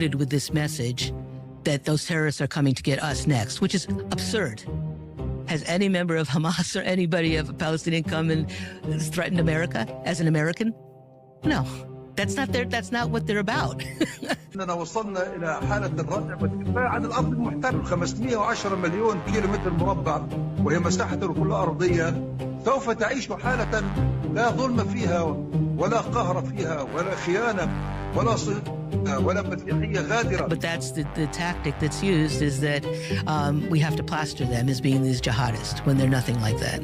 with this message that those terrorists are coming to get us next, which is absurd. Has any member of Hamas or anybody of a Palestinian come and threatened America as an American? No, that's not what they're about. إننا وصلنا إلى حالة الردع والدفاع عن الأرض المحتلة 510 مليون كيلومتر مربع وهي مساحة كلها أرضية سوف تعيش حالة لا ظلم فيها ولا قهر فيها ولا خيانة ولا ولا مسيحية غادرة. But that's the tactic that's used is that we have to plaster them as being these jihadists when they're nothing like that.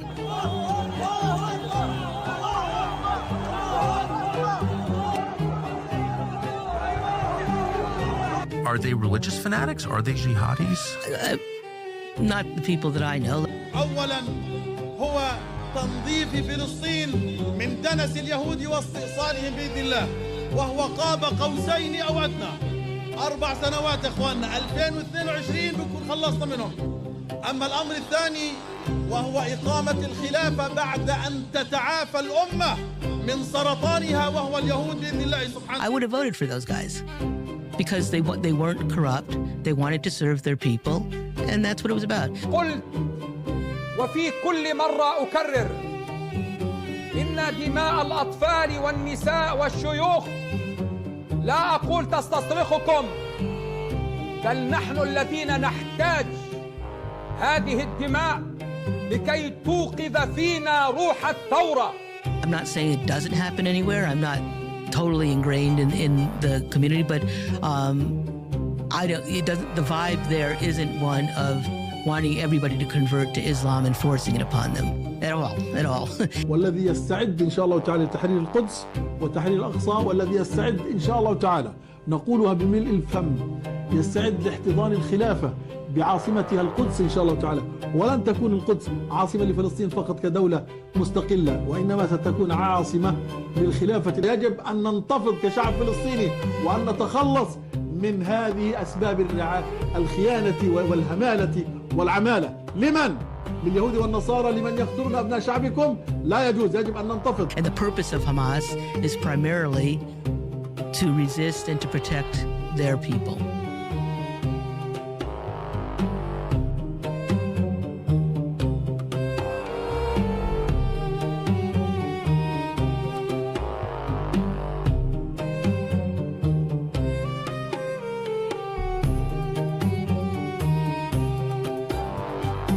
Are they religious fanatics? Are they jihadis? Not the people that I know. أولاً هو تنظيف فلسطين من دنس اليهود واستئصالهم بإذن الله وهو قاب قوسين أو أدنى 4 سنوات إخواننا 2022 بكون خلصنا منهم. أما الأمر الثاني وهو إقامة الخلافة بعد أن تتعافى الأمة من سرطانها وهو اليهود بإذن الله سبحانه. I would have voted for those guys because they weren't corrupt. They wanted to serve their people, and that's what it was about. قلت وفي كل مرة أكرر إن دماء الأطفال والنساء والشيوخ لا أقول تستصرخكم بل نحن الذين نحتاج هذه الدماء لكي توقظ فينا روح الثورة. I'm not saying it doesn't happen anywhere. I'm not totally ingrained in the community, but the vibe there isn't one of wanting everybody to convert to Islam and forcing it upon them at all. والذي يستعد إن شاء الله تعالى لتحرير القدس وتحرير الأقصى والذي يستعد إن شاء الله تعالى نقولها بملء الفم يستعد لاحتضان الخلافة بعاصمتها القدس إن شاء الله تعالى. ولن تكون القدس عاصمة لفلسطين فقط كدولة مستقلة وإنما ستكون عاصمة للخلافة. يجب أن ننتفض كشعب فلسطيني وأن نتخلص من هذه أسباب الخيانة والهمالة والعمالة. لمن؟ لليهود والنصارى لمن يقتلون أبناء شعبكم؟ لا يجوز. يجب أن ننتفض. And the purpose of Hamas is primarily to resist and to protect their people.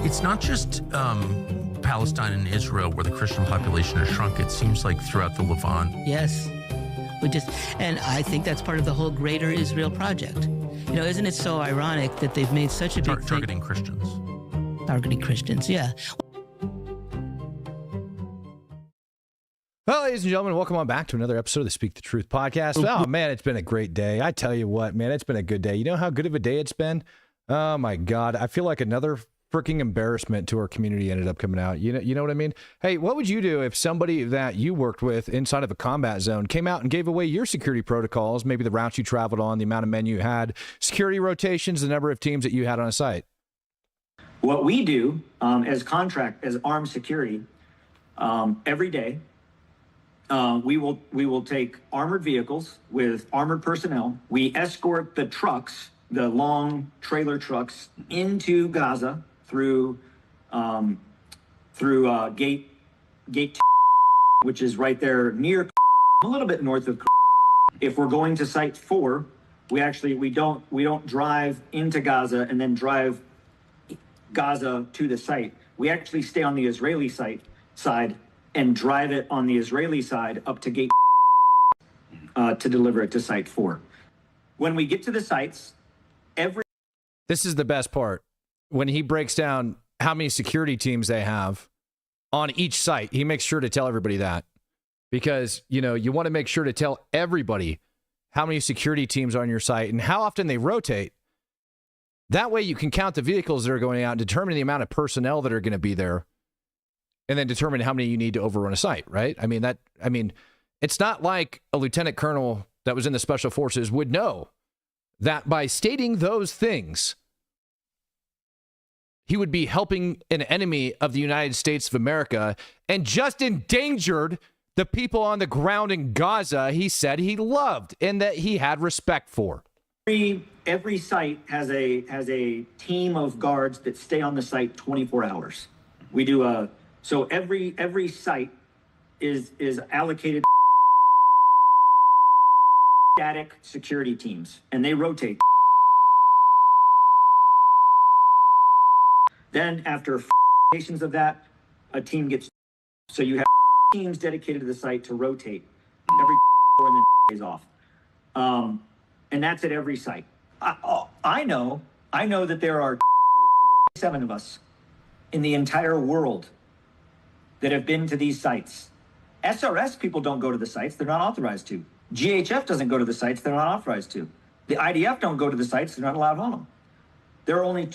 It's not just Palestine and Israel where the Christian population has shrunk. It seems like throughout the Levant. Yes. And I think that's part of the whole greater Israel project. You know, isn't it so ironic that they've made such a big Targeting Christians. Targeting Christians, yeah. Well, ladies and gentlemen, welcome on back to another episode of the Speak the Truth podcast. Oh, man, it's been a great day. I tell you what, man, it's been a good day. You know how good of a day it's been? Oh, my God. I feel like another freaking embarrassment to our community ended up coming out. You know what I mean? Hey, what would you do if somebody that you worked with inside of a combat zone came out and gave away your security protocols, maybe the routes you traveled on, the amount of men you had, security rotations, the number of teams that you had on a site? What we do as armed security, every day, we will take armored vehicles with armored personnel. We escort the trucks, the long trailer trucks, into Gaza through gate, which is right there near, a little bit north of. If we're going to Site 4, we don't drive into Gaza and then drive Gaza to the site. We actually stay on the Israeli side and drive it on the Israeli side up to gate to deliver it to Site 4. When we get to the sites, This is the best part. When he breaks down how many security teams they have on each site, he makes sure to tell everybody that. Because, you know, you want to make sure to tell everybody how many security teams are on your site and how often they rotate. That way you can count the vehicles that are going out and determine the amount of personnel that are going to be there and then determine how many you need to overrun a site, right? I mean, it's not like a lieutenant colonel that was in the special forces would know that by stating those things, he would be helping an enemy of the United States of America and just endangered the people on the ground in Gaza he said he loved and that he had respect for. Every site has a team of guards that stay on the site 24 hours. We do so every site is allocated static security teams, and they rotate. Then after patients of that, a team gets, so you have teams dedicated to the site to rotate every and then days off. And that's at every site. I know that there are 7 of us in the entire world that have been to these sites. SRS people don't go to the sites. They're not authorized to. GHF doesn't go to the sites. They're not authorized to. The IDF don't go to the sites. They're not allowed on them. There are only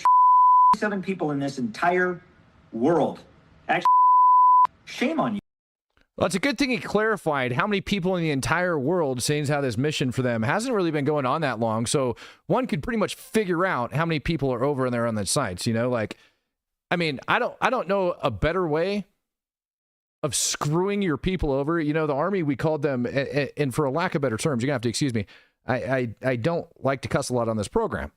7 people in this entire world. Actually, shame on you. Well, it's a good thing he clarified how many people in the entire world, seeing as how this mission for them hasn't really been going on that long. So one could pretty much figure out how many people are over there on the sites, you know, like, I mean, I don't know a better way of screwing your people over. You know, the Army, we called them, and for a lack of better terms, you're gonna have to excuse me. I don't like to cuss a lot on this program.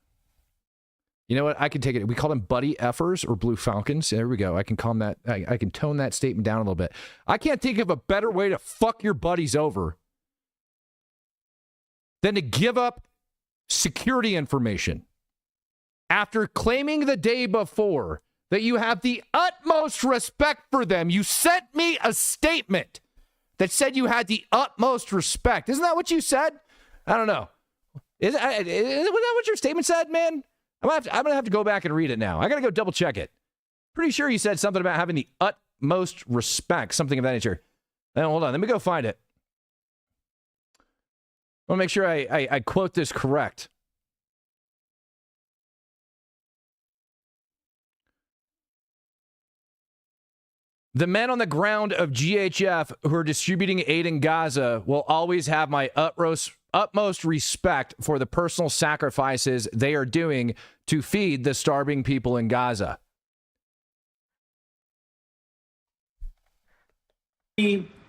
You know what? I can take it. We call them buddy effers or blue falcons. There we go. I can calm that. I can tone that statement down a little bit. I can't think of a better way to fuck your buddies over than to give up security information after claiming the day before that you have the utmost respect for them. You sent me a statement that said you had the utmost respect. Isn't that what you said? I don't know. Is that what your statement said, man? I'm gonna have to go back and read it now. I gotta go double check it. Pretty sure you said something about having the utmost respect, something of that nature. Now, hold on, let me go find it. I want to make sure I quote this correct. The men on the ground of GHF who are distributing aid in Gaza will always have my utmost respect for the personal sacrifices they are doing to feed the starving people in Gaza.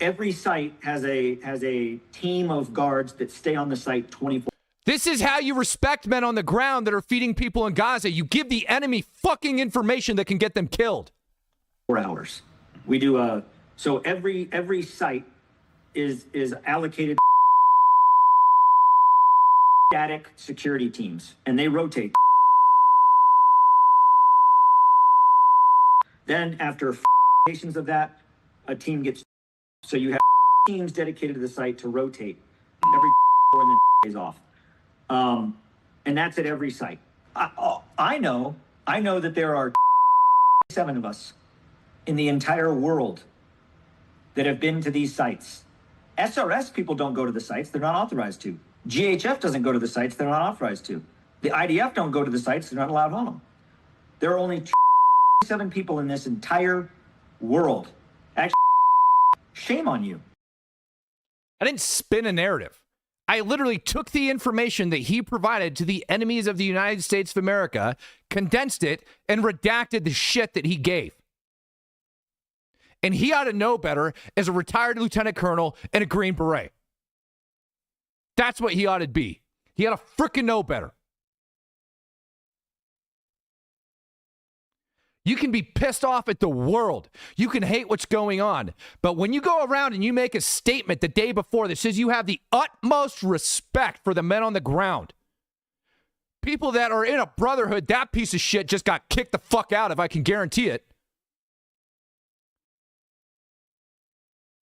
Every site has a team of guards that stay on the site 24. This is how you respect men on the ground that are feeding people in Gaza. You give the enemy fucking information that can get them killed. 4 hours. We do so every site is allocated static security teams, and they rotate. Then after patients of that, a team gets, so you have teams dedicated to the site to rotate every and then days off. And that's at every site. I know that there are 7 of us in the entire world that have been to these sites. SRS people don't go to the sites. They're not authorized to. GHF doesn't go to the sites. They're not authorized to. The IDF don't go to the sites. They're not allowed on them. There are only 7 people in this entire world. Actually, shame on you. I didn't spin a narrative. I literally took the information that he provided to the enemies of the United States of America, condensed it, and redacted the shit that he gave. And he ought to know better as a retired lieutenant colonel and a Green Beret. That's what he ought to be. He ought to frickin' know better. You can be pissed off at the world. You can hate what's going on. But when you go around and you make a statement the day before that says you have the utmost respect for the men on the ground, people that are in a brotherhood, that piece of shit just got kicked the fuck out of, I can guarantee it.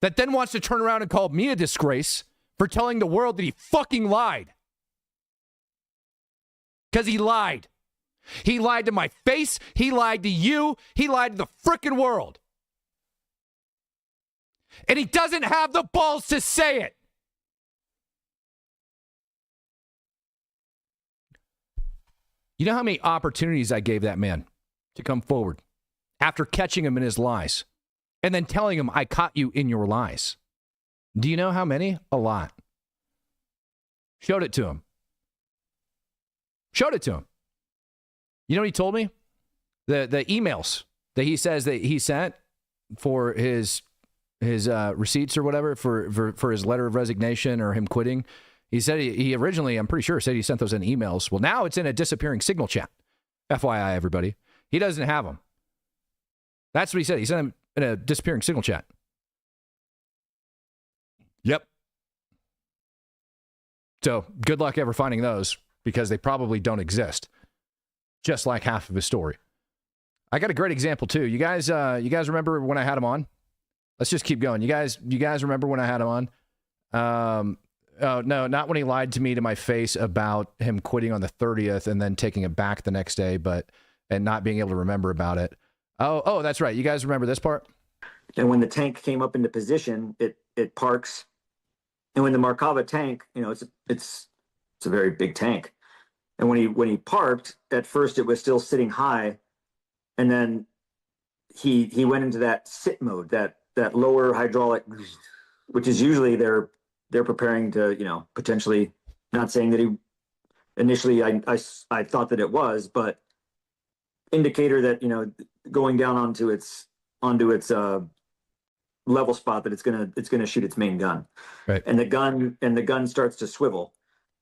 That then wants to turn around and call me a disgrace for telling the world that he fucking lied. Because he lied. He lied to my face. He lied to you. He lied to the frickin' world. And he doesn't have the balls to say it. You know how many opportunities I gave that man to come forward after catching him in his lies and then telling him, I caught you in your lies? Do you know how many? A lot. Showed it to him. Showed it to him. You know what he told me? The emails that he says that he sent for his receipts or whatever for his letter of resignation or him quitting. He said he originally, I'm pretty sure, said he sent those in emails. Well, now it's in a disappearing signal chat. FYI, everybody. He doesn't have them. That's what he said. He sent them in a disappearing signal chat. Yep. So good luck ever finding those, because they probably don't exist. Just like half of his story. I got a great example too. You guys remember when I had him on? Let's just keep going. You guys remember when I had him on? Oh no, not when he lied to me to my face about him quitting on the 30th and then taking it back the next day, and not being able to remember about it. Oh, that's right. You guys remember this part? And when the tank came up into position, it parks. And when the Markava tank, it's a very big tank. And when he parked, at first it was still sitting high, and then he went into that sit mode, that lower hydraulic, which is usually they're preparing to, potentially, not saying that he initially I thought that it was, but indicator that, going down onto its level spot, that it's gonna shoot its main gun. Right. And the gun starts to swivel,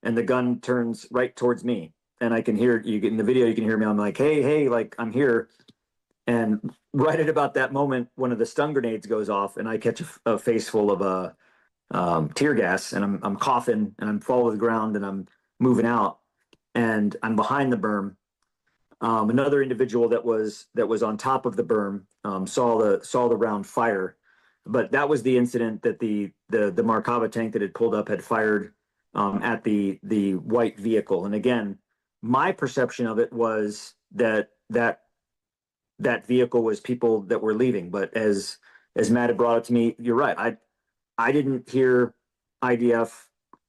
and the gun turns right towards me, and I can hear, you get in the video, you can hear me. I'm like, hey, like, I'm here. And right at about that moment, one of the stun grenades goes off, and I catch a face full of tear gas, and I'm coughing, and I'm falling to the ground, and I'm moving out, and I'm behind the berm. Another individual that was on top of the berm saw the round fire, but that was the incident that the Markava tank that had pulled up had fired at the white vehicle. And again, my perception of it was that vehicle was people that were leaving. But as Matt had brought it to me, you're right. I didn't hear IDF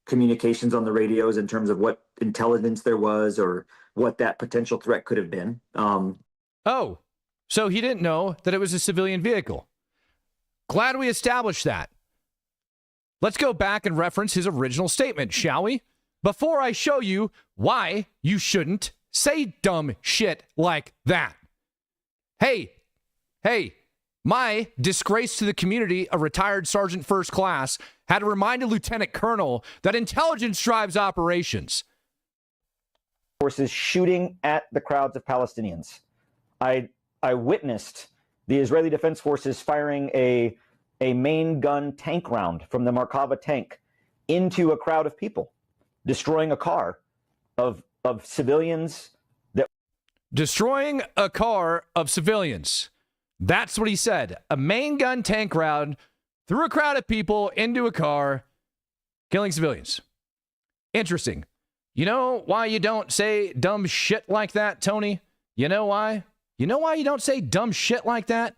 communications on the radios in terms of what intelligence there was or what that potential threat could have been. Oh, so he didn't know that it was a civilian vehicle. Glad we established that. Let's go back and reference his original statement, shall we? Before I show you why you shouldn't say dumb shit like that. Hey, my disgrace to the community, a retired sergeant first class, had to remind a lieutenant colonel that intelligence drives operations. Forces shooting at the crowds of Palestinians. I witnessed the Israeli Defense Forces firing a main gun tank round from the Markava tank into a crowd of people, destroying a car of civilians. Destroying a car of civilians. That's what he said. A main gun tank round through a crowd of people into a car, killing civilians. Interesting. You know why you don't say dumb shit like that, Tony? You know why? You know why you don't say dumb shit like that?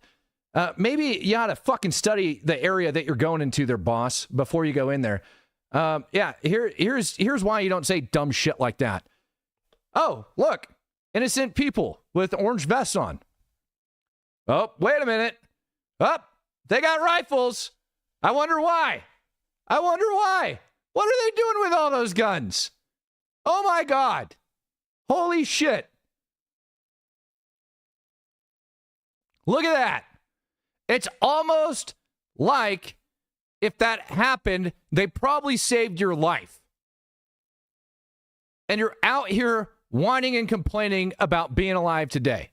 Maybe you ought to fucking study the area that you're going into there, boss, before you go in there. Here's why you don't say dumb shit like that. Oh, look. Innocent people with orange vests on. Oh, wait a minute. Oh, they got rifles. I wonder why. What are they doing with all those guns? Oh my God. Holy shit. Look at that. It's almost like if that happened, they probably saved your life. And you're out here whining and complaining about being alive today.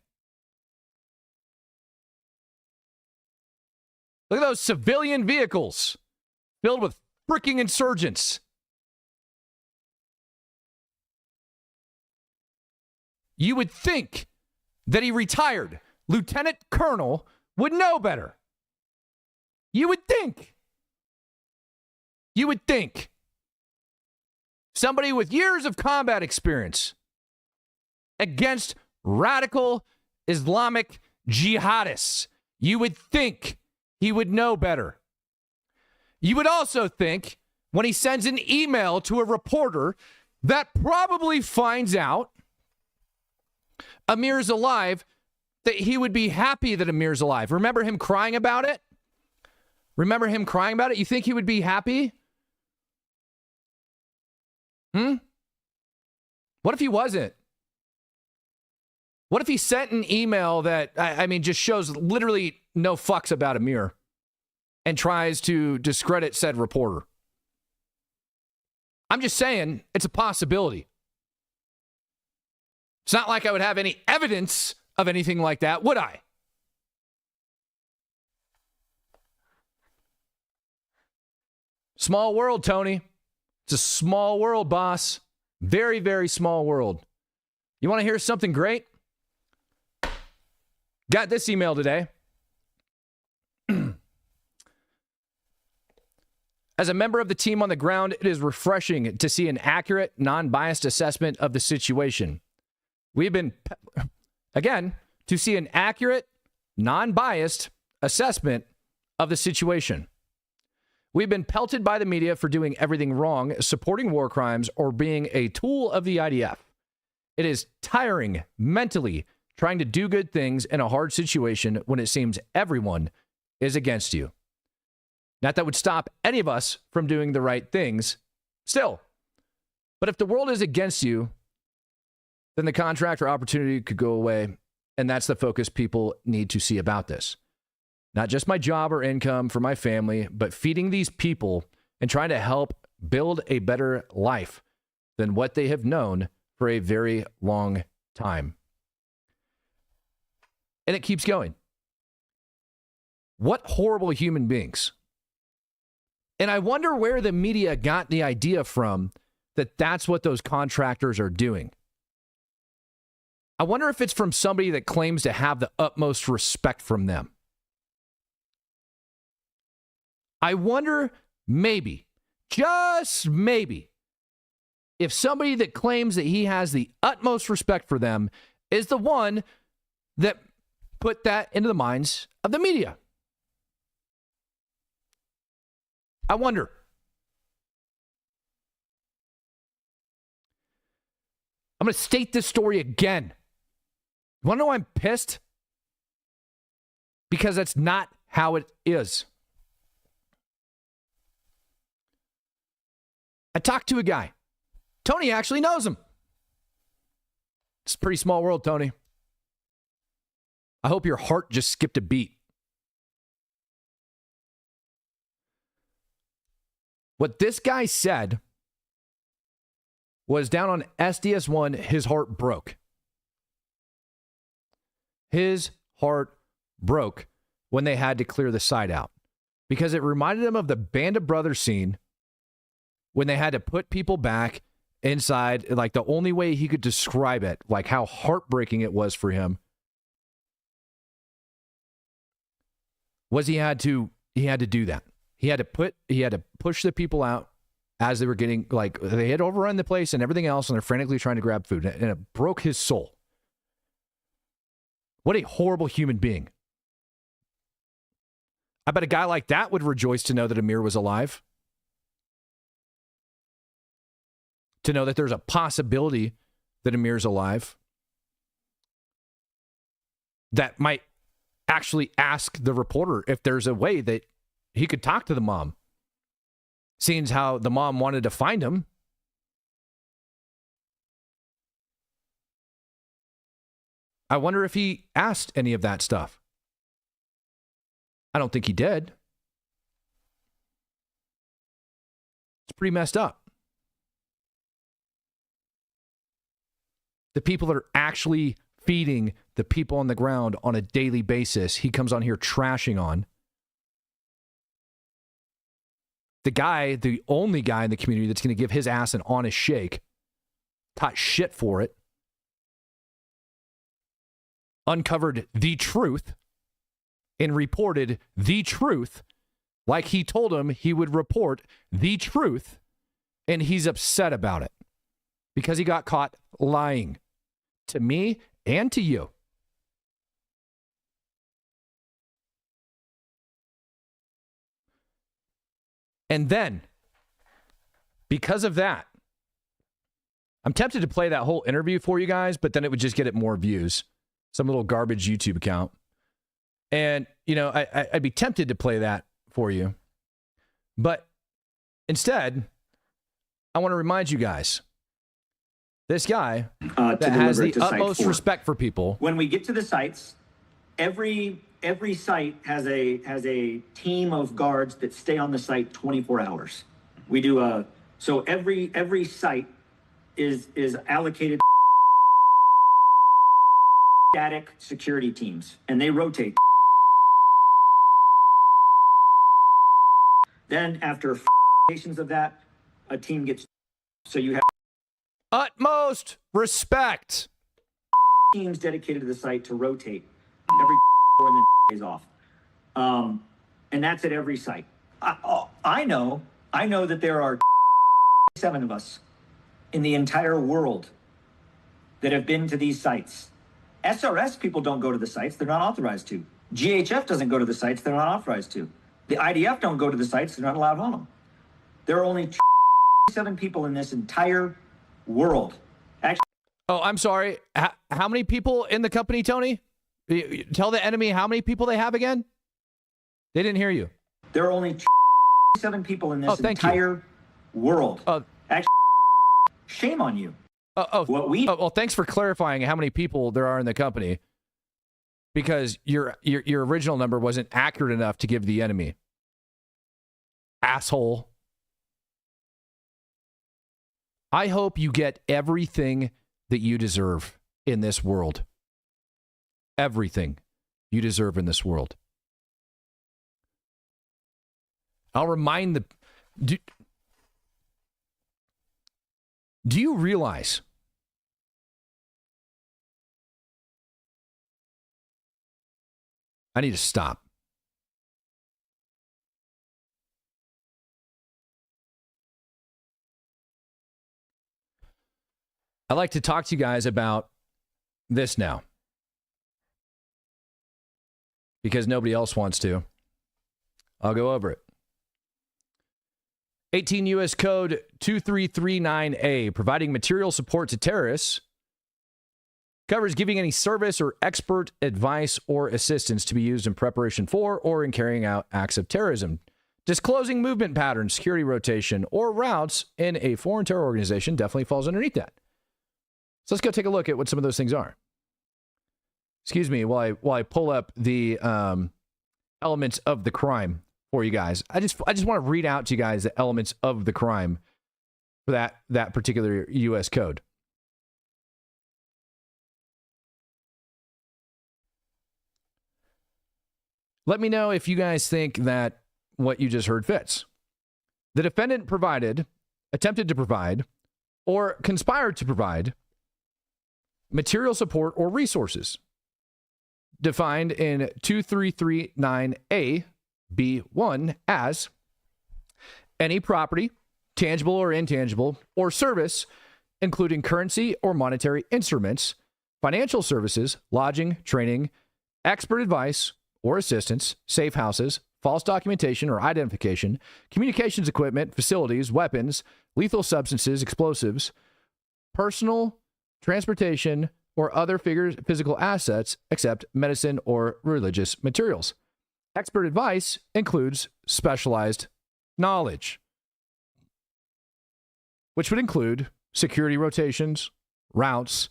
Look at those civilian vehicles filled with freaking insurgents. You would think that he retired lieutenant colonel would know better. You would think. Somebody with years of combat experience against radical Islamic jihadists. You would think he would know better. You would also think when he sends an email to a reporter that probably finds out Amir's alive, that he would be happy that Amir's alive. Remember him crying about it? You think he would be happy? What if he wasn't? What if he sent an email that, just shows literally no fucks about Amir and tries to discredit said reporter? I'm just saying it's a possibility. It's not like I would have any evidence of anything like that, would I? Small world, Tony. It's a small world, boss. Very, very small world. You want to hear something great? Got this email today. As a member of the team on the ground, it is refreshing to see an accurate, non-biased assessment of the situation. We've been, again, to see an accurate, non-biased assessment of the situation. We've been pelted by the media for doing everything wrong, supporting war crimes, or being a tool of the IDF. It is tiring mentally trying to do good things in a hard situation when it seems everyone is against you. Not that would stop any of us from doing the right things still. But if the world is against you, then the contract or opportunity could go away. And that's the focus people need to see about this. Not just my job or income for my family, but feeding these people and trying to help build a better life than what they have known for a very long time. And it keeps going. What horrible human beings. And I wonder where the media got the idea from that that's what those contractors are doing. I wonder if it's from somebody that claims to have the utmost respect from them. I wonder, maybe, just maybe, if somebody that claims that he has the utmost respect for them is the one that put that into the minds of the media. I wonder. I'm going to state this story again. You want to know why I'm pissed? Because that's not how it is. I talked to a guy. Tony actually knows him. It's a pretty small world, Tony. I hope your heart just skipped a beat. What this guy said was down on SDS-1, his heart broke. His heart broke when they had to clear the site out because it reminded him of the Band of Brothers scene when they had to put people back inside. Like the only way he could describe it, like how heartbreaking it was for him, was he had to do that. He had to push the people out as they were getting, like, they had overrun the place and everything else, and they're frantically trying to grab food, and it broke his soul. What a horrible human being. I bet a guy like that would rejoice to know that Amir was alive. To know that there's a possibility that Amir's alive. That might actually ask the reporter if there's a way that he could talk to the mom. Seeing how the mom wanted to find him. I wonder if he asked any of that stuff. I don't think he did. It's pretty messed up. The people that are actually feeding the people on the ground on a daily basis, he comes on here trashing on. The only guy in the community that's going to give his ass an honest shake, caught shit for it, uncovered the truth and reported the truth like he told him he would report the truth, and he's upset about it because he got caught lying to me and to you. And then, because of that, I'm tempted to play that whole interview for you guys, but then it would just get it more views. Some little garbage YouTube account. And, you know, I'd be tempted to play that for you. But instead, I want to remind you guys, this guy that has the utmost respect for people. When we get to the sites, every site has a team of guards that stay on the site 24 hours. We do a So every site is allocated static security teams, and they rotate. Then after stations of that, a team gets. So you have Utmost respect. teams dedicated to the site to rotate every and then days off, and that's at every site. I know that there are 7 of us in the entire world that have been to these sites. SRS people don't go to the sites; they're not authorized to. GHF doesn't go to the sites; they're not authorized to. The IDF don't go to the sites; they're not allowed on them. There are only 7 people in this entire world. Actually, Oh, I'm sorry. How many people in the company, Tony? Tell the enemy how many people they have again. They didn't hear you. there are only 7 people in this thank you. entire world. Actually, shame on you. Well, thanks for clarifying how many people there are in the company, because your original number wasn't accurate enough to give the enemy. Asshole. I hope you get everything that you deserve in this world. Everything you deserve in this world. I'll remind the... Do you realize I need to stop? I'd like to talk to you guys about this now, because nobody else wants to. I'll go over it. 18 U.S. Code 2339A, providing material support to terrorists, covers giving any service or expert advice or assistance to be used in preparation for or in carrying out acts of terrorism. Disclosing movement patterns, security rotation, or routes in a foreign terror organization definitely falls underneath that. So let's go take a look at what some of those things are. Excuse me while I pull up the elements of the crime for you guys. I just want to read out to you guys the elements of the crime for that particular U.S. code. Let me know if you guys think that what you just heard fits. The defendant provided, attempted to provide, or conspired to provide material support or resources defined in 2339A B1 as any property, tangible or intangible, or service, including currency or monetary instruments, financial services, lodging, training, expert advice or assistance, safe houses, false documentation or identification, communications equipment, facilities, weapons, lethal substances, explosives, personal, transportation, or other physical assets except medicine or religious materials. Expert advice includes specialized knowledge, which would include security rotations, routes,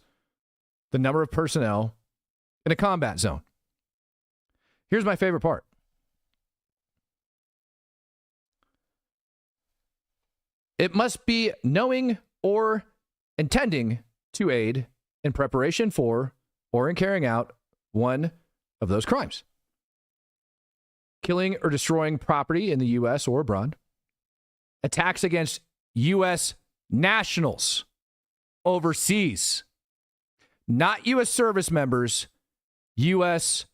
the number of personnel in a combat zone. Here's my favorite part. It must be knowing or intending to aid in preparation for or in carrying out one of those crimes. Killing or destroying property in the U.S. or abroad. Attacks against U.S. nationals overseas. Not U.S. service members, U.S.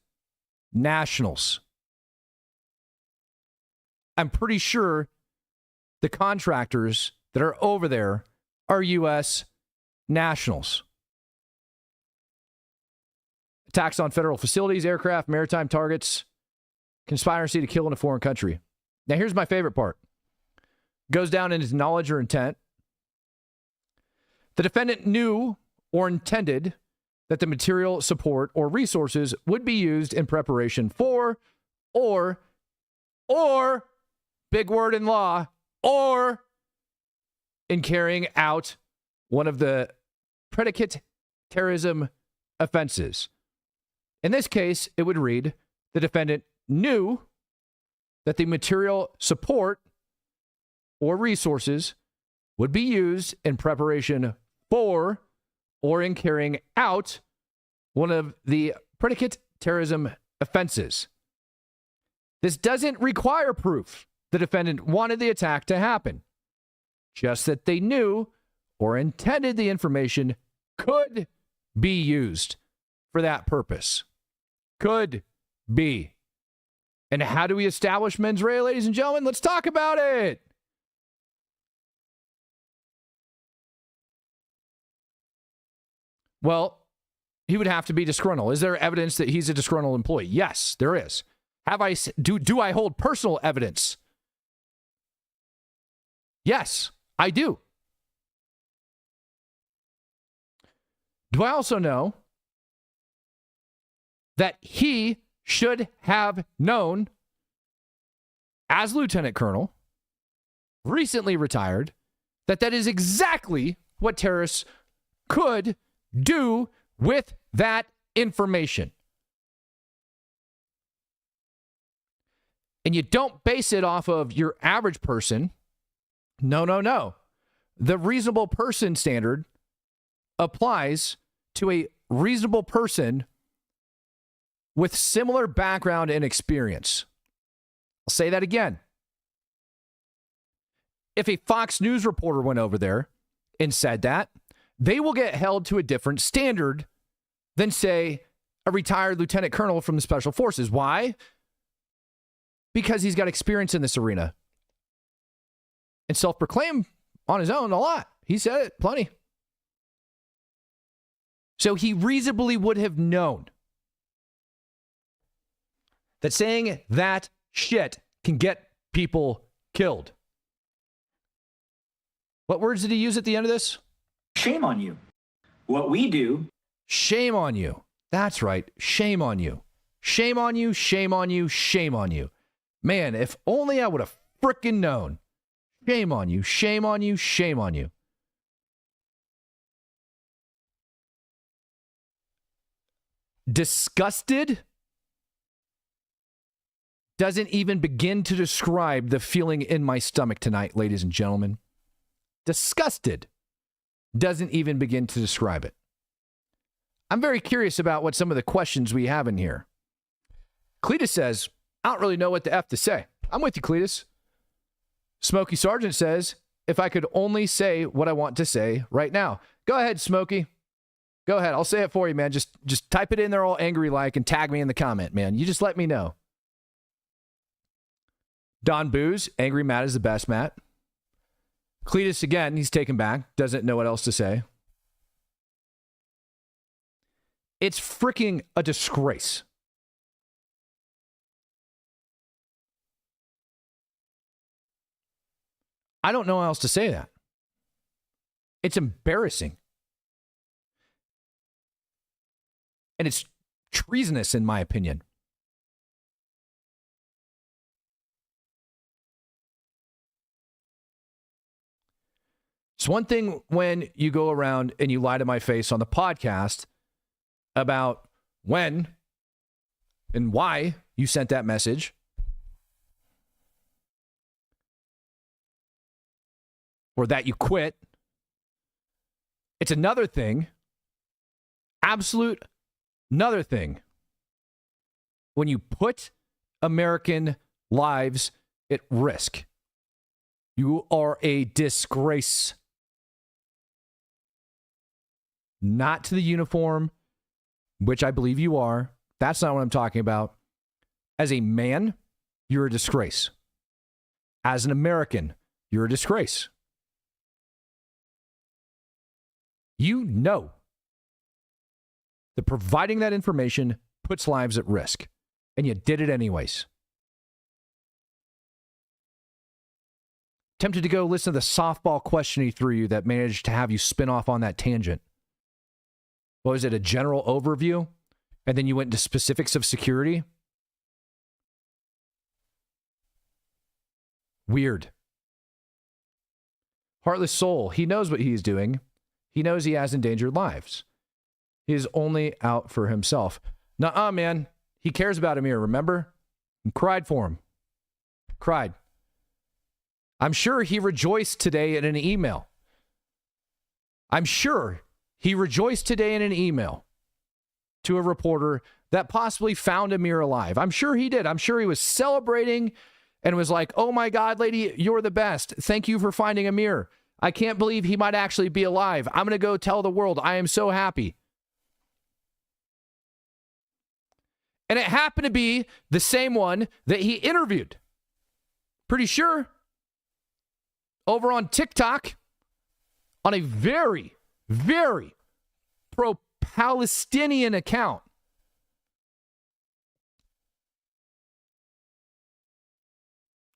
nationals. I'm pretty sure the contractors that are over there are U.S. nationals. Attacks on federal facilities, aircraft, maritime targets, conspiracy to kill in a foreign country. Now, here's my favorite part. Goes down into knowledge or intent. The defendant knew or intended that the material, support, or resources would be used in preparation for or, big word in law, or in carrying out one of the predicate terrorism offenses. In this case, it would read, the defendant knew that the material support or resources would be used in preparation for or in carrying out one of the predicate terrorism offenses. This doesn't require proof the defendant wanted the attack to happen, just that they knew or intended the information could be used for that purpose. Could be. And how do we establish mens rea, ladies and gentlemen? Let's talk about it. Well, he would have to be disgruntled. Is there evidence that he's a disgruntled employee? Yes, there is. Do I hold personal evidence? Yes, I do. Do I also know that he should have known, as lieutenant colonel, recently retired, that that is exactly what terrorists could do with that information? And you don't base it off of your average person. No. The reasonable person standard applies to a reasonable person with similar background and experience. I'll say that again. If a Fox News reporter went over there and said that, they will get held to a different standard than, say, a retired lieutenant colonel from the Special Forces. Why? Because he's got experience in this arena. And self-proclaimed on his own a lot. He said it plenty. So he reasonably would have known that saying that shit can get people killed. What words did he use at the end of this? Shame on you. What we do. Shame on you. That's right. Shame on you. Shame on you, shame on you, shame on you. Man, if only I would have frickin' known. Shame on you, shame on you, shame on you. Disgusted doesn't even begin to describe the feeling in my stomach tonight, ladies and gentlemen. Disgusted doesn't even begin to describe it. I'm very curious about what some of the questions we have in here. Cletus says, I don't really know what the F to say. I'm with you, Cletus. Smokey Sargent says, if I could only say what I want to say right now. Go ahead, Smokey. Go ahead. I'll say it for you, man. Just type it in there all angry like and tag me in the comment, man. You just let me know. Don Booze, angry Matt is the best, Matt. Cletus, again, he's taken back. Doesn't know what else to say. It's freaking a disgrace. I don't know how else to say that. It's embarrassing. And it's treasonous, in my opinion. It's one thing when you go around and you lie to my face on the podcast about when and why you sent that message. Or that you quit. It's another thing, absolute another thing, when you put American lives at risk. You are a disgrace. Not to the uniform, which I believe you are. That's not what I'm talking about. As a man, you're a disgrace. As an American, you're a disgrace. You know that providing that information puts lives at risk, and you did it anyways. Tempted to go listen to the softball question he threw you that managed to have you spin off on that tangent. What was it, a general overview? And then you went into specifics of security? Weird. Heartless soul. He knows what he's doing. He knows he has endangered lives. He is only out for himself. Nuh-uh, man. He cares about Amir, remember? And cried for him. Cried. I'm sure he rejoiced today in an email. I'm sure he rejoiced today in an email to a reporter that possibly found Amir alive. I'm sure he did. I'm sure he was celebrating and was like, oh my God, lady, you're the best. Thank you for finding Amir. I can't believe he might actually be alive. I'm going to go tell the world I am so happy. And it happened to be the same one that he interviewed. Pretty sure. Over on TikTok, on a very, very pro-Palestinian account.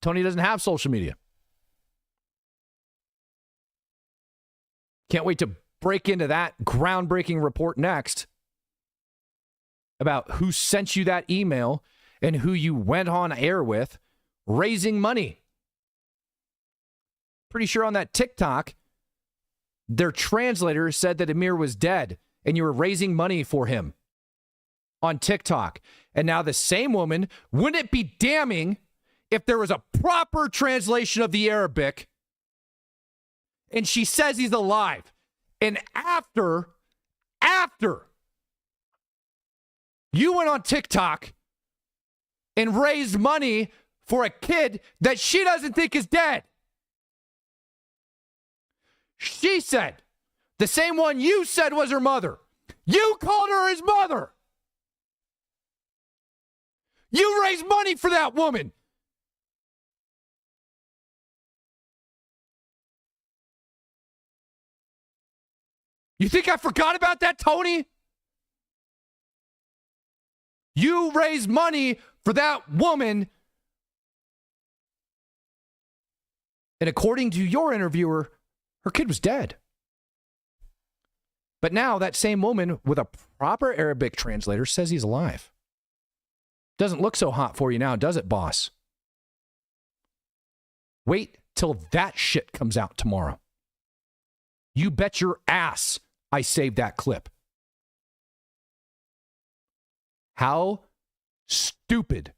Tony doesn't have social media. Can't wait to break into that groundbreaking report next about who sent you that email and who you went on air with raising money. Pretty sure on that TikTok, their translator said that Amir was dead and you were raising money for him on TikTok. And now the same woman, wouldn't it be damning if there was a proper translation of the Arabic and she says he's alive? And after you went on TikTok and raised money for a kid that she doesn't think is dead. She said, the same one you said was her mother. You called her his mother. You raised money for that woman. You think I forgot about that, Tony? You raised money for that woman. And according to your interviewer, her kid was dead. But now that same woman with a proper Arabic translator says he's alive. Doesn't look so hot for you now, does it, boss? Wait till that shit comes out tomorrow. You bet your ass I saved that clip. How stupid